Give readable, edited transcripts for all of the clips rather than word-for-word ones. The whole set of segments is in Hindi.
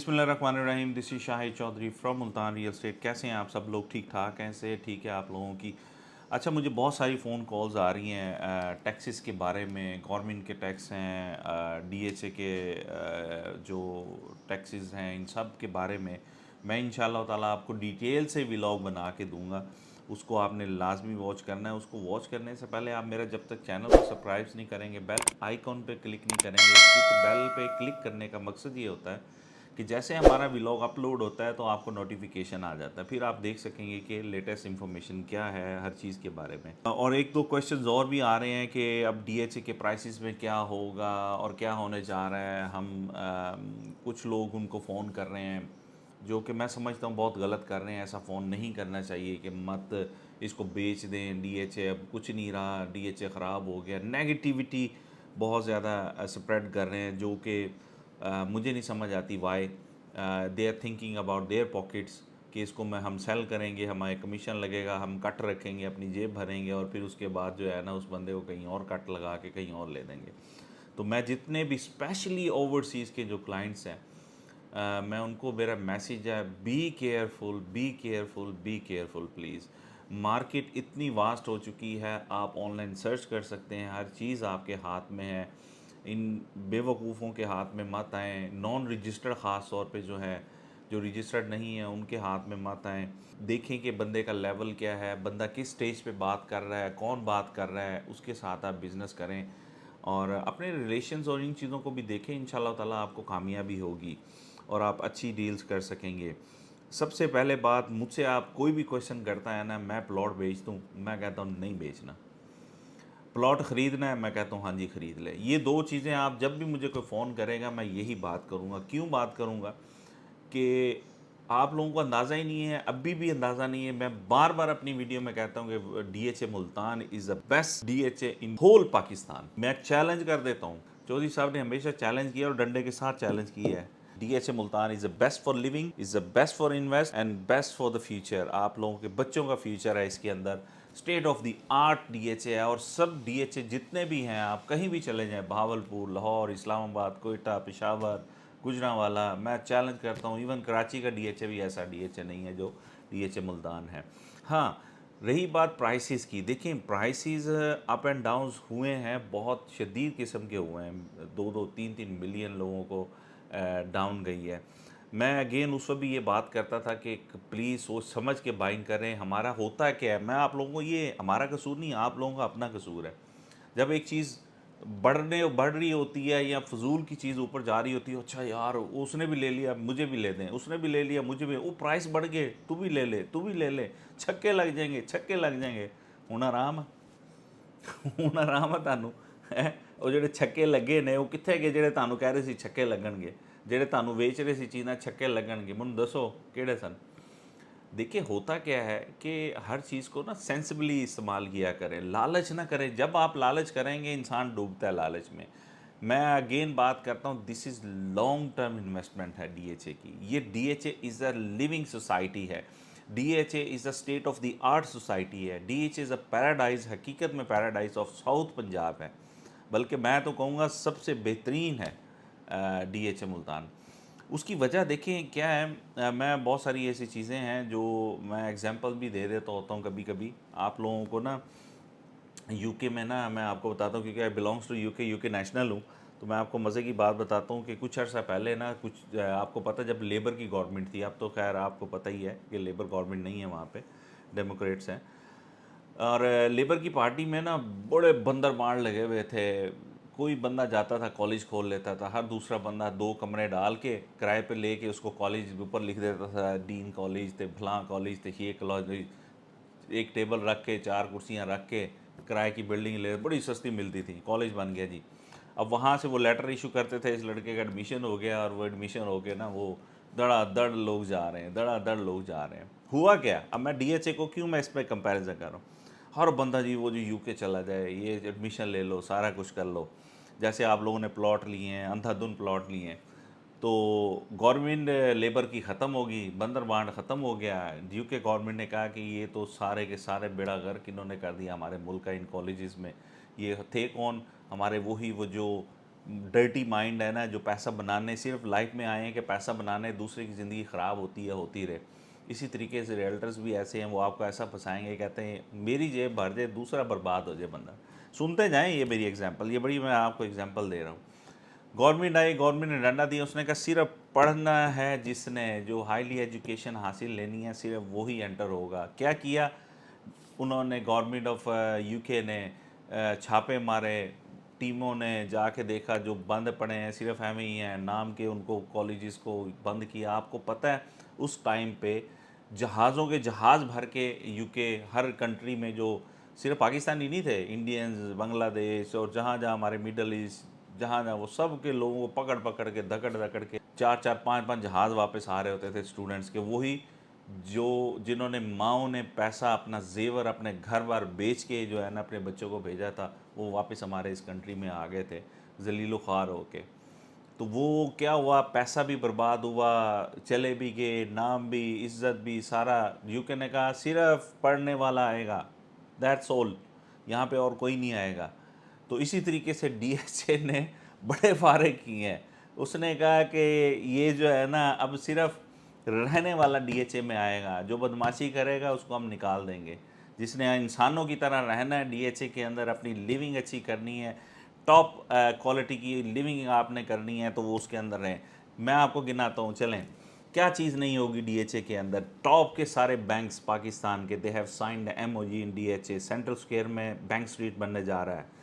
बिस्मिल्लाहिर्रहमानिर्रहीम। This is Shahid Chaudhary from Multan real estate. कैसे हैं आप सब लोग? ठीक ठाक? कैसे ठीक है आप लोगों की? अच्छा, मुझे बहुत सारी फ़ोन कॉल्स आ रही हैं टैक्सेस के बारे में। गवर्नमेंट के टैक्स हैं, डीएचए के जो टैक्सेस हैं, इन सब के बारे में मैं इंशाल्लाह ताला आपको डिटेल से व्लॉग बना के दूंगा। उसको आपने लाजमी वॉच करना है। उसको वॉच करने से पहले आप मेरा जब तक चैनल को सब्सक्राइब नहीं करेंगे, बेल आइकॉन पे क्लिक नहीं करेंगे, क्योंकि बेल पे क्लिक करने का मकसद ये होता है कि जैसे हमारा व्लॉग अपलोड होता है तो आपको नोटिफिकेशन आ जाता है, फिर आप देख सकेंगे कि लेटेस्ट इन्फॉर्मेशन क्या है हर चीज़ के बारे में। और एक दो क्वेश्चंस और भी आ रहे हैं कि अब डीएचए के प्राइसेस में क्या होगा और क्या होने जा रहा है। कुछ लोग उनको फ़ोन कर रहे हैं, जो कि मैं समझता हूँ बहुत गलत कर रहे हैं। ऐसा फ़ोन नहीं करना चाहिए कि मत इसको बेच दें, डीएचए अब कुछ नहीं रहा, डीएचए ख़राब हो गया। नेगेटिविटी बहुत ज़्यादा स्प्रेड कर रहे हैं, जो कि मुझे नहीं समझ आती। Why they are thinking about their pockets कि इसको हम सेल करेंगे, हमारे कमीशन लगेगा, हम कट रखेंगे, अपनी जेब भरेंगे और फिर उसके बाद जो है ना उस बंदे को कहीं और कट लगा के कहीं और ले देंगे। तो मैं जितने भी स्पेशली ओवरसीज़ के जो क्लाइंट्स हैं, मैं उनको मेरा मैसेज है, be careful, be careful, be careful please. Market इतनी वास्ट हो चुकी है, आप ऑनलाइन सर्च कर सकते हैं, हर चीज़ आपके हाथ में है। इन बेवकूफ़ों के हाथ में मत आएँ। नॉन रजिस्टर्ड ख़ास तौर पे जो है, जो रजिस्टर्ड नहीं है, उनके हाथ में मत आएँ। देखें कि बंदे का लेवल क्या है, बंदा किस स्टेज पे बात कर रहा है, कौन बात कर रहा है, उसके साथ आप बिज़नेस करें और अपने रिलेशंस और इन चीज़ों को भी देखें। इंशाल्लाह ताला आपको कामयाबी होगी और आप अच्छी डील्स कर सकेंगे। सबसे पहले बात, मुझसे आप कोई भी क्वेश्चन करता है ना, मैं प्लॉट बेच दूँ, मैं कहता हूँ नहीं बेचना। प्लॉट ख़रीदना है, मैं कहता हूँ हाँ जी ख़रीद ले। ये दो चीज़ें आप जब भी मुझे कोई फ़ोन करेगा मैं यही बात करूँगा। क्यों बात करूँगा कि आप लोगों को अंदाज़ा ही नहीं है, अभी भी अंदाज़ा नहीं है। मैं बार बार अपनी वीडियो में कहता हूँ कि DHA Multan is the best DHA in whole Pakistan. मैं चैलेंज कर देता हूँ, चौधरी साहब ने हमेशा चैलेंज किया और डंडे के साथ चैलेंज किया है। DHA Multan is the best for living, is the best for invest and best for the future. आप लोगों के बच्चों का फ्यूचर है इसके अंदर। State of the art DHA है और सब डीएचए जितने भी हैं, आप कहीं भी चले जाएं, भावलपुर, लाहौर, इस्लामाबाद, कोयटा, पेशावर, गुजरांवाला, मैं चैलेंज करता हूँ इवन कराची का डीएचए भी ऐसा डीएचए नहीं है जो डीएचए मुल्तान है। हाँ, रही बात प्राइसेस की, देखिए प्राइसेस अप एंड डाउन्स हुए हैं, बहुत शदीद किस्म के हुए हैं। 2-2, 3-3 मिलियन लोगों को डाउन गई है। मैं अगेन उस वक्त भी ये बात करता था कि प्लीज़ सोच समझ के बाइंग करें। हमारा होता क्या है, मैं आप लोगों को, ये हमारा कसूर नहीं, आप लोगों का अपना कसूर है। जब एक चीज़ बढ़ रही होती है या फजूल की चीज़ ऊपर जा रही होती है, अच्छा यार उसने भी ले लिया मुझे भी ले दें, उसने भी ले लिया मुझे भी, वो प्राइस बढ़ गए, तू भी ले ले, तू भी ले ले, छक्के लग जाएंगे, छक्के लग जाएंगे। हूँ आराम ਹੁਣ ਆਰਾਮ ਆ ਤੁਹਾਨੂੰ ਹੈ। ਉਹ ਜਿਹੜੇ ਛੱਕੇ ਲੱਗੇ ਨੇ ਉਹ ਕਿੱਥੇ ਗਏ ਜਿਹੜੇ ਤੁਹਾਨੂੰ ਕਹਿ ਰਹੇ ਸੀ ਛੱਕੇ ਲੱਗਣਗੇ, ਜਿਹੜੇ ਤੁਹਾਨੂੰ ਵੇਚ ਰਹੇ ਸੀ ਚੀਜ਼ਾਂ ਛੱਕੇ लगणगे, ਮੈਨੂੰ ਦੱਸੋ ਕਿਹੜੇ सन। देखिए होता क्या है कि हर चीज़ को ना सेंसिबली इस्तेमाल किया करें, लालच ना करें। जब आप लालच करेंगे इंसान डूबता है लालच में। मैं अगेन बात करता हूँ, this is long term investment है डीएचए की। ये DHA is a living society है। DHA is a state of the art society है। डीएचए इज़ अ पैराडाइज, हकीकत में पैराडाइज ऑफ साउथ पंजाब है। बल्कि मैं तो कहूँगा सबसे बेहतरीन है डीएचए मुल्तान। उसकी वजह देखें क्या है, मैं बहुत सारी ऐसी चीज़ें हैं जो मैं एग्जांपल भी दे देता होता हूँ कभी कभी आप लोगों को ना। यूके में ना, मैं आपको बताता हूँ क्योंकि I belongs to UK, UK national हूँ। तो मैं आपको मज़े की बात बताता हूँ कि कुछ अर्सा पहले ना, कुछ आपको पता जब लेबर की गवर्नमेंट थी, अब तो खैर आपको पता ही है कि लेबर गवर्नमेंट नहीं है वहाँ पे, डेमोक्रेट्स हैं। और लेबर की पार्टी में ना बड़े बंदर मार लगे हुए थे। कोई बंदा जाता था कॉलेज खोल लेता था, हर दूसरा बंदा 2 कमरे डाल के किराए पे लेके उसको कॉलेज ऊपर लिख देता था, डीन कॉलेज थे, फलां कॉलेज थे, ये कॉलेज। एक टेबल रख के, 4 कुर्सियाँ रख के किराए की बिल्डिंग ले, बड़ी सस्ती मिलती थी, कॉलेज बन गया जी। अब वहाँ से वो लेटर इशू करते थे, इस लड़के का एडमिशन हो गया, और वो एडमिशन हो के ना वो धड़ाधड़ लोग जा रहे हैं, धड़ाधड़ लोग जा रहे हैं। हुआ क्या, अब मैं डीएचए को क्यों मैं इस पर कंपेरिजन कर रहा हूँ। हर बंदा जी वो जो यूके चला जाए, ये एडमिशन ले लो, सारा कुछ कर लो। जैसे आप लोगों ने प्लॉट लिए हैं, अंधाधुंध प्लॉट लिए हैं, तो गवर्नमेंट लेबर की ख़त्म होगी, बंदर बांड ख़त्म हो गया। यूके गवर्नमेंट ने कहा कि ये तो सारे के सारे बेड़ा गर्क इन्होंने कर दिया हमारे मुल्क का इन कॉलेजेस में। ये थे कौन, हमारे वही वो जो डर्टी माइंड है ना, जो पैसा बनाने सिर्फ लाइफ में आए हैं कि पैसा बनाने, दूसरे की ज़िंदगी ख़राब होती है, होती रहे। इसी तरीके से रियल्टर्स भी ऐसे हैं, वो आपको ऐसा फंसाएंगे, कहते हैं मेरी जेब भर जाए, दूसरा बर्बाद हो जाए बंदा। सुनते जाएं, ये मेरी एग्जांपल, ये बड़ी मैं आपको एग्जांपल दे रहा हूँ। गवर्नमेंट आई, गवर्नमेंट ने डंडा दिया, उसने कहा सिर्फ पढ़ना है, जिसने जो हाईली एजुकेशन हासिल लेनी है सिर्फ वही एंटर होगा। क्या किया उन्होंने, गवर्नमेंट ऑफ यूके ने छापे मारे, टीमों ने जाके देखा जो बंद पड़े हैं सिर्फ एम ही हैं नाम के, उनको कॉलेजेस को बंद किया। आपको पता है उस टाइम पे जहाज़ों के जहाज़ भर के यूके हर कंट्री में, जो सिर्फ पाकिस्तानी नहीं थे, इंडियंस, बांग्लादेश और जहाँ जहाँ हमारे मिडल ईस्ट, जहाँ जहाँ, वो सब के लोगों को पकड़ पकड़ के धकड़ धकड़ के चार चार पाँच पाँच जहाज़ वापस आ रहे होते थे स्टूडेंट्स के। वही जो जिन्होंने माओ ने पैसा, अपना जेवर, अपने घर बार बेच के जो है ना अपने बच्चों को भेजा था, वो वापस हमारे इस कंट्री में आ गए थे जलीलो ख्वार होके। तो वो क्या हुआ, पैसा भी बर्बाद हुआ, चले भी गए, नाम भी, इज्जत भी, सारा। यूके ने कहा सिर्फ पढ़ने वाला आएगा, दैट्स ऑल, यहाँ पे और कोई नहीं आएगा। तो इसी तरीके से डीएचए ने बड़े फारे किए हैं। उसने कहा कि ये जो है ना अब सिर्फ रहने वाला डीएचए में आएगा, जो बदमाशी करेगा उसको हम निकाल देंगे। जिसने इंसानों की तरह रहना है डीएचए के अंदर, अपनी लिविंग अच्छी करनी है, टॉप क्वालिटी की लिविंग आपने करनी है, तो वो उसके अंदर रहें। मैं आपको गिनाता हूँ, चलें। क्या चीज़ नहीं होगी डीएचए के अंदर? टॉप के सारे बैंक्स पाकिस्तान के, they have signed MOG in DHA. Central square में बैंक स्ट्रीट बनने जा रहा है।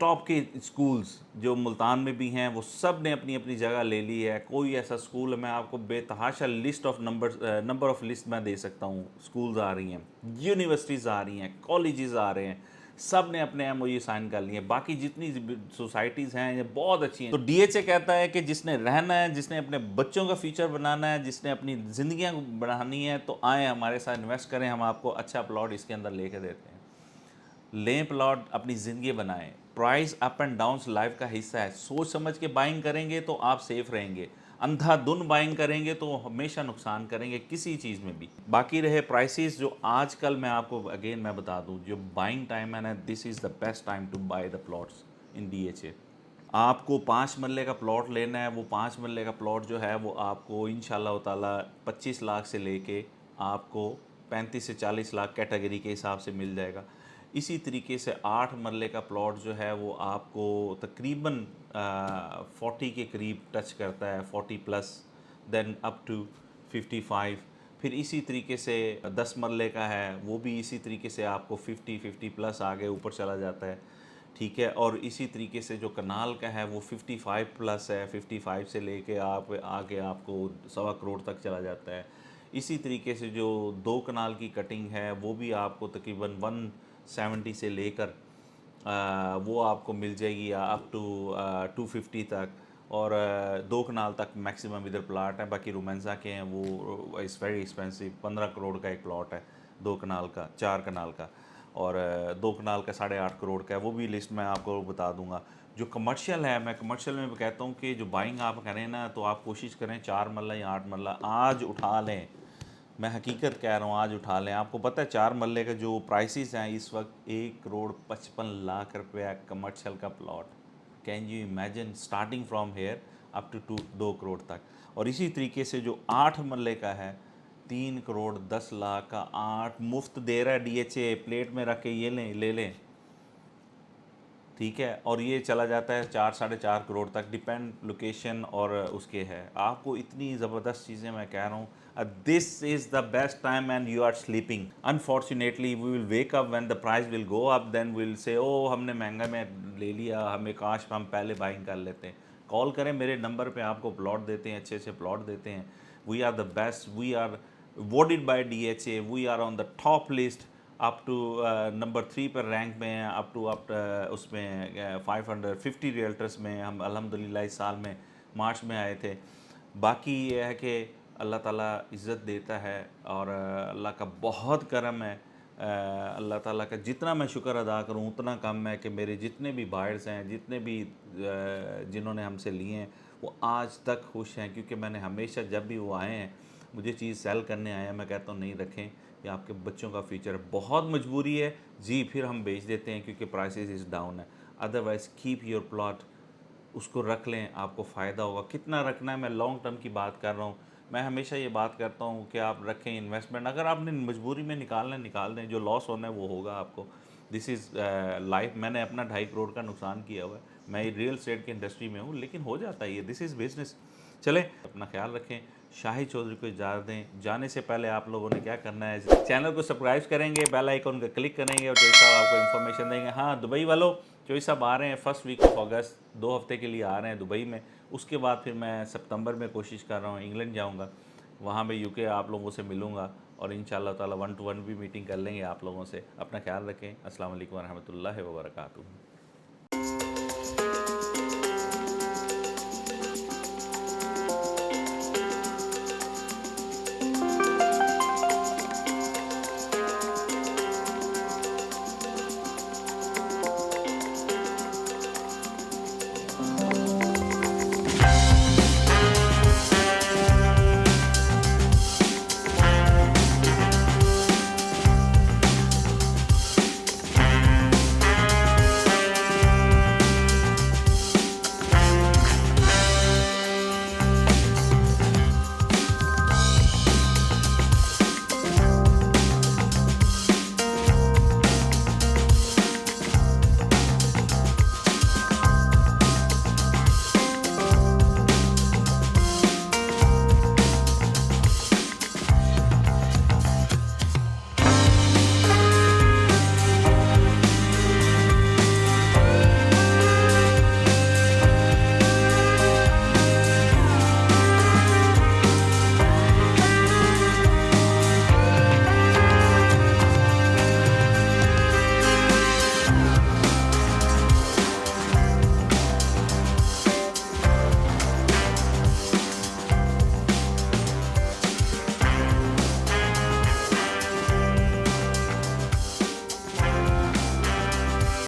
टॉप के स्कूल्स जो मुल्तान में भी हैं, वो सब ने अपनी अपनी जगह ले ली है। कोई ऐसा स्कूल, मैं आपको बेतहाशा list of number of list मैं दे सकता हूँ, स्कूल्स आ रही हैं, यूनिवर्सिटीज़ आ रही हैं, कॉलेजेस आ रहे हैं, सब ने अपने एमओयू साइन कर लिए। बाकी जितनी सोसाइटीज़ हैं ये बहुत अच्छी हैं। तो डीएचए कहता है कि जिसने रहना है, जिसने अपने बच्चों का फ्यूचर बनाना है, जिसने अपनी ज़िंदगियाँ बढ़ानी है, तो आएँ हमारे साथ इन्वेस्ट करें, हम आपको अच्छा प्लॉट इसके अंदर लेके देते हैं। लें प्लॉट, अपनी ज़िंदगी बनाएं। Price up and downs life का हिस्सा है। सोच समझ के बाइंग करेंगे तो आप सेफ रहेंगे, अंधाधुन बाइंग करेंगे तो हमेशा नुकसान करेंगे किसी चीज़ में भी। बाकी रहे प्राइसेस, जो आजकल मैं आपको अगेन मैं बता दूं, जो बाइंग टाइम है ना, this is the best time to buy the plots in DHA. आपको 5 मरले का प्लॉट लेना है, वो 5 मरले का प्लॉट जो है वो आपको इंशाल्लाह ताला 25 लाख से लेके आपको 35 से 40 लाख कैटेगरी के हिसाब से मिल जाएगा। इसी तरीके से 8 मरले का प्लॉट जो है वो आपको तकरीबन 40 के करीब टच करता है, 40 प्लस, देन अप टू 55। फिर इसी तरीके से 10 मरले का है, वो भी इसी तरीके से आपको 50 प्लस आगे ऊपर चला जाता है। ठीक है, और इसी तरीके से जो कनाल का है वो 55 प्लस है, 55 से लेके आप आगे आपको 1.25 करोड़ तक चला जाता है। इसी तरीके से जो 2 कनाल की कटिंग है वो भी आपको तकरीबन 170 से लेकर वो आपको मिल जाएगी अप टू 250 तक। और 2 कनाल तक मैक्सिमम इधर प्लाट है। बाकी रोमेंसा के हैं वो इज़ वेरी एक्सपेंसिव, 15 करोड़ का एक प्लॉट है 2 कनाल का, 4 कनाल का। और 2 कनाल का 8.5 करोड़ का है, वो भी लिस्ट मैं आपको बता दूंगा। जो कमर्शियल है, मैं कमर्शियल में कहता हूँ कि जो बाइंग आप करें ना, तो आप कोशिश करें 4 मरला या 8 मरला आज उठा लें। मैं हकीकत कह रहा हूँ, आज उठा लें। आपको पता है 4 मरले का जो प्राइसेस हैं इस वक्त, 1 करोड़ 55 लाख रुपया कमर्शियल का plot. Can you imagine, starting from here up to 2 crore तक। और इसी तरीके से जो 8 मरले का है, 3 करोड़ 10 लाख का 8 मुफ्त दे रहा है डीएचए, प्लेट में रख के ये लें, ले लें। ठीक है, और ये चला जाता है 4 साढ़े 4 करोड़ तक, डिपेंड लोकेशन और उसके है। आपको इतनी ज़बरदस्त चीज़ें मैं कह रहा हूँ। This is the best time and you are sleeping. Unfortunately we will wake up when the price will go up, then will say ओ हमने महंगा में ले लिया, हमें काश हम पहले बाइंग कर लेते हैं। कॉल करें मेरे नंबर पे, आपको प्लॉट देते हैं, अच्छे अच्छे प्लॉट देते हैं। We are the best, we are voted by DHA, we are on the top list, up to number 3 पर रैंक में हैं, अप टू उसमें 550 रियल्टर्स में हम अल्हम्दुलिल्लाह इस साल में मार्च में आए थे। बाकी ये है कि अल्लाह ताला इज़्ज़त देता है और अल्लाह का बहुत करम है। अल्लाह ताला का जितना मैं शुक्र अदा करूं उतना कम है कि मेरे जितने भी बायर्स हैं, जितने भी जिन्होंने हमसे लिए हैं, वो आज तक खुश हैं। क्योंकि मैंने हमेशा जब भी वो आए हैं, मुझे चीज़ सेल करने आए हैं, मैं कहता हूँ नहीं रखें, कि आपके बच्चों का फ्यूचर बहुत मजबूरी है जी, फिर हम बेच देते हैं क्योंकि प्राइसेस इज़ डाउन है। अदरवाइज़ कीप योर प्लॉट उसको रख लें, आपको फ़ायदा होगा। कितना रखना है, मैं लॉन्ग टर्म की बात कर रहा हूँ। मैं हमेशा ये बात करता हूँ कि आप रखें इन्वेस्टमेंट, अगर आपने मजबूरी में निकालना है निकाल दें, जो लॉस होना है वो होगा आपको। This is life. मैंने अपना 2.5 करोड़ का नुकसान किया हुआ है। मैं रियल एस्टेट की इंडस्ट्री में हूँ, लेकिन हो जाता है ये, दिस इज़ बिजनेस। चलें, अपना ख्याल रखें। शाहिद चौधरी को इजाज़त दें। जाने से पहले आप लोगों ने क्या करना है, चैनल को सब्सक्राइब करेंगे, बेल आइकन का क्लिक करेंगे और चौधरी साहब आपको इन्फॉर्मेशन देंगे। हाँ, दुबई वालों, चौधरी साहब आ रहे हैं फर्स्ट वीक ऑफ अगस्त, 2 हफ्ते के लिए आ रहे हैं दुबई में। उसके बाद फिर मैं सितंबर में कोशिश कर रहा हूँ इंग्लैंड जाऊँगा, वहाँ मैं यूके आप लोगों से मिलूँगा और इंशाल्लाह ताला 1 to 1 भी मीटिंग कर लेंगे आप लोगों से। अपना ख्याल रखें। अस्सलाम वालेकुम रहमतुल्लाहि व बरकातुहू।